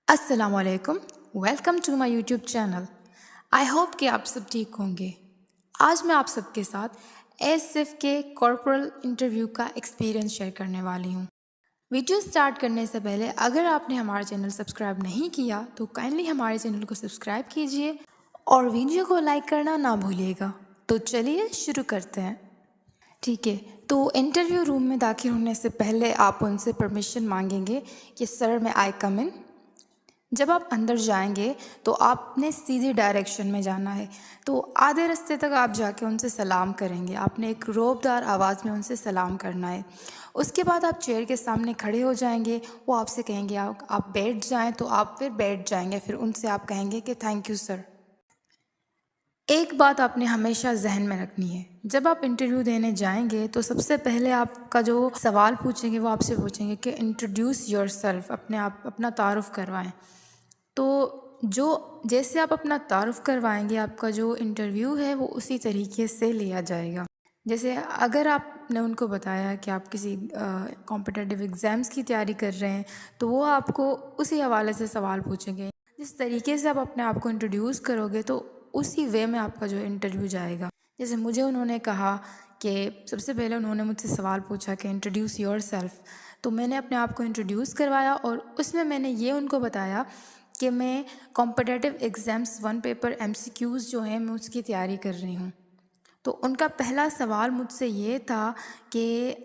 अस्सलामुअलैकुम। Welcome to my YouTube channel. I hope कि आप सब ठीक होंगे। आज मैं आप सबके साथ एसएफ के कॉर्पोरल इंटरव्यू का एक्सपीरियंस शेयर करने वाली हूँ। वीडियो स्टार्ट करने से पहले अगर आपने हमारा चैनल सब्सक्राइब नहीं किया तो काइंडली हमारे चैनल को सब्सक्राइब कीजिए और वीडियो को लाइक करना ना भूलिएगा। तो चलिए शुरू करते हैं। ठीक है, तो इंटरव्यू रूम में दाखिल होने से पहले आप उनसे परमिशन मांगेंगे कि सर मैं आई कम इन। जब आप अंदर जाएंगे तो आपने सीधे डायरेक्शन में जाना है। तो आधे रास्ते तक आप जाके उनसे सलाम करेंगे। आपने एक रोबदार आवाज़ में उनसे सलाम करना है। उसके बाद आप चेयर के सामने खड़े हो जाएंगे। वो आपसे कहेंगे आप बैठ जाएं, तो आप फिर बैठ जाएंगे। फिर उनसे आप कहेंगे कि थैंक यू सर। एक बात आपने हमेशा जहन में रखनी है, जब आप इंटरव्यू देने जाएंगे तो सबसे पहले आपका जो सवाल पूछेंगे वो आपसे पूछेंगे कि इंट्रोड्यूस योरसेल्फ, अपने आप अपना तारुफ करवाएं। तो जो जैसे आप अपना तारुफ करवाएंगे आपका जो इंटरव्यू है वो उसी तरीके से लिया जाएगा। जैसे अगर आपने उनको बताया कि आप किसी कॉम्पिटिटिव एग्ज़ाम्स की तैयारी कर रहे हैं तो वो आपको उसी हवाले से सवाल पूछेंगे। जिस तरीके से आप अपने आप को इंट्रोड्यूस करोगे तो उसी वे में आपका जो इंटरव्यू जाएगा। जैसे मुझे उन्होंने कहा कि सबसे पहले उन्होंने मुझसे सवाल पूछा कि इंट्रोड्यूस योरसेल्फ, तो मैंने अपने आप को इंट्रोड्यूस करवाया और उसमें मैंने ये उनको बताया कि मैं कॉम्पिटिटिव एग्ज़ाम्स 1 पेपर MCQs जो हैं मैं उसकी तैयारी कर रही हूँ। तो उनका पहला सवाल मुझसे ये था कि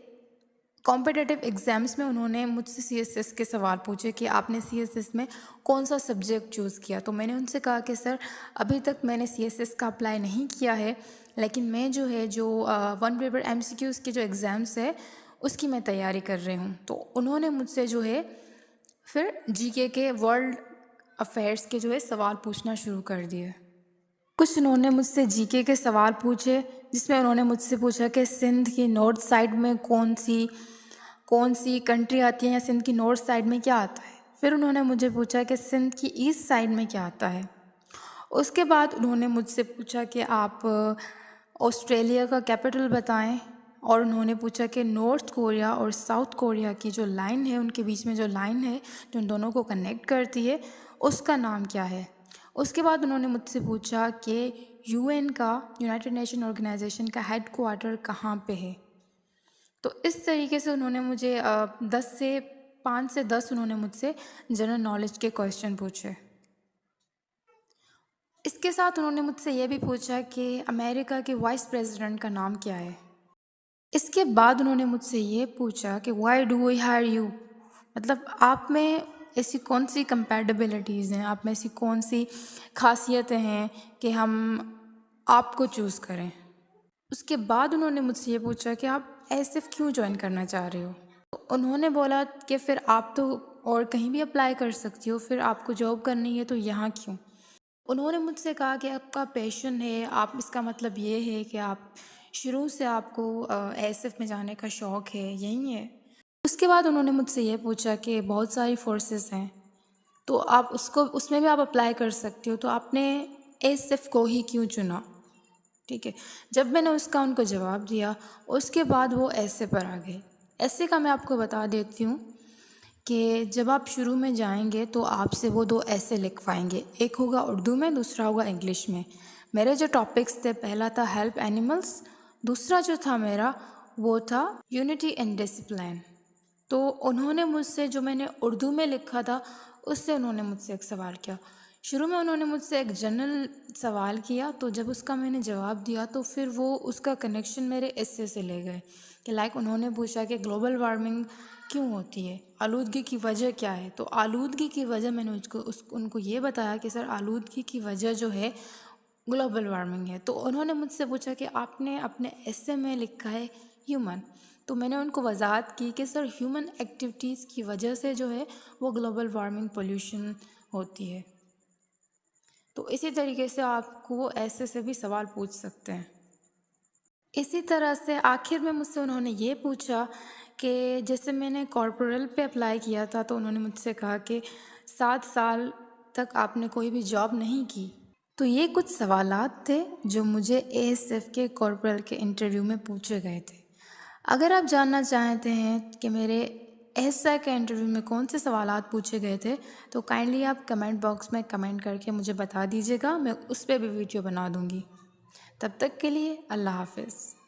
कॉम्पिटिटिव एग्ज़ाम्स में उन्होंने मुझसे CSS के सवाल पूछे कि आपने CSS में कौन सा सब्जेक्ट चूज़ किया। तो मैंने उनसे कहा कि सर अभी तक मैंने CSS का अप्लाई नहीं किया है, लेकिन मैं जो है 1 पेपर MCQs के जो एग्ज़ाम्स है उसकी मैं तैयारी कर रही हूँ। तो उन्होंने मुझसे जो है फिर GK के वर्ल्ड अफेयर्स के जो है सवाल पूछना शुरू कर दिए। कुछ उन्होंने मुझसे GK के सवाल पूछे, जिसमें उन्होंने मुझसे पूछा कि सिंध की नॉर्थ साइड में कौन सी कंट्री आती है या सिंध की नॉर्थ साइड में क्या आता है। फिर उन्होंने मुझे पूछा कि सिंध की ईस्ट साइड में क्या आता है। उसके बाद उन्होंने मुझसे पूछा कि आप ऑस्ट्रेलिया का कैपिटल बताएं, और उन्होंने पूछा कि नॉर्थ कोरिया और साउथ कोरिया की जो लाइन है, उनके बीच में जो लाइन है जो उन दोनों को कनेक्ट करती है, उसका नाम क्या है। उसके बाद उन्होंने मुझसे पूछा कि UN का, यूनाइटेड नेशन ऑर्गेनाइजेशन का हेड क्वार्टर कहाँ पे है। तो इस तरीके से उन्होंने मुझे 5 से 10 उन्होंने मुझसे जनरल नॉलेज के क्वेश्चन पूछे। इसके साथ उन्होंने मुझसे ये भी पूछा कि अमेरिका के वाइस प्रेसिडेंट का नाम क्या है। इसके बाद उन्होंने मुझसे ये पूछा कि why do we hire you, मतलब आप में ऐसी कौन सी कंपैटिबिलिटीज़ हैं, आप में ऐसी कौन सी खासियतें हैं कि हम आपको चूज़ करें। उसके बाद उन्होंने मुझसे ये पूछा कि आप एसएफ क्यों ज्वाइन करना चाह रहे हो। तो उन्होंने बोला कि फिर आप तो और कहीं भी अप्लाई कर सकती हो, फिर आपको जॉब करनी है तो यहाँ क्यों। उन्होंने मुझसे कहा कि आपका पैशन है, आप, इसका मतलब ये है कि आप शुरू से आपको एसएफ में जाने का शौक़ है, यही है। उसके बाद उन्होंने मुझसे ये पूछा कि बहुत सारी फोर्सेस हैं तो आप उसमें भी आप अप्लाई कर सकती हो, तो आपने एसएफ को ही क्यों चुना। ठीक है, जब मैंने उसका उनको जवाब दिया उसके बाद वो ऐसे पर आ गए। ऐसे का मैं आपको बता देती हूँ कि जब आप शुरू में जाएंगे तो आपसे वो 2 ऐसे लिखवाएंगे, एक होगा उर्दू में, दूसरा होगा इंग्लिश में। मेरे जो टॉपिक्स थे, पहला था हेल्प एनिमल्स, दूसरा जो था मेरा वो था यूनिटी एंड डिसिप्लिन। तो उन्होंने मुझसे, जो मैंने उर्दू में लिखा था उससे उन्होंने मुझसे एक सवाल किया। शुरू में उन्होंने मुझसे एक जनरल सवाल किया, तो जब उसका मैंने जवाब दिया तो फिर वो उसका कनेक्शन मेरे इससे से ले गए कि उन्होंने पूछा कि ग्लोबल वार्मिंग क्यों होती है, आलूदगी की वजह क्या है। तो आलूदगी की वजह मैंने उनको ये बताया कि सर आलूदगी की वजह जो है ग्लोबल वार्मिंग है। तो उन्होंने मुझसे पूछा कि आपने अपने एसे में लिखा है ह्यूमन, तो मैंने उनको वजाहत की कि सर ह्यूमन एक्टिविटीज़ की वजह से जो है वो ग्लोबल वार्मिंग पोल्यूशन होती है। तो इसी तरीके से आपको वो ऐसे से भी सवाल पूछ सकते हैं। इसी तरह से आखिर में मुझसे उन्होंने ये पूछा कि जैसे मैंने कॉर्पोरल पे अप्लाई किया था तो उन्होंने मुझसे कहा कि 7 साल तक आपने कोई भी जॉब नहीं की। तो ये कुछ सवालात थे जो मुझे एएसएफ के कॉर्पोरल के इंटरव्यू में पूछे गए थे। अगर आप जानना चाहते हैं कि मेरे एसआई के इंटरव्यू में कौन से सवालात पूछे गए थे, तो काइंडली आप कमेंट बॉक्स में कमेंट करके मुझे बता दीजिएगा, मैं उस पर भी वीडियो बना दूँगी। तब तक के लिए अल्लाह हाफ़िज़।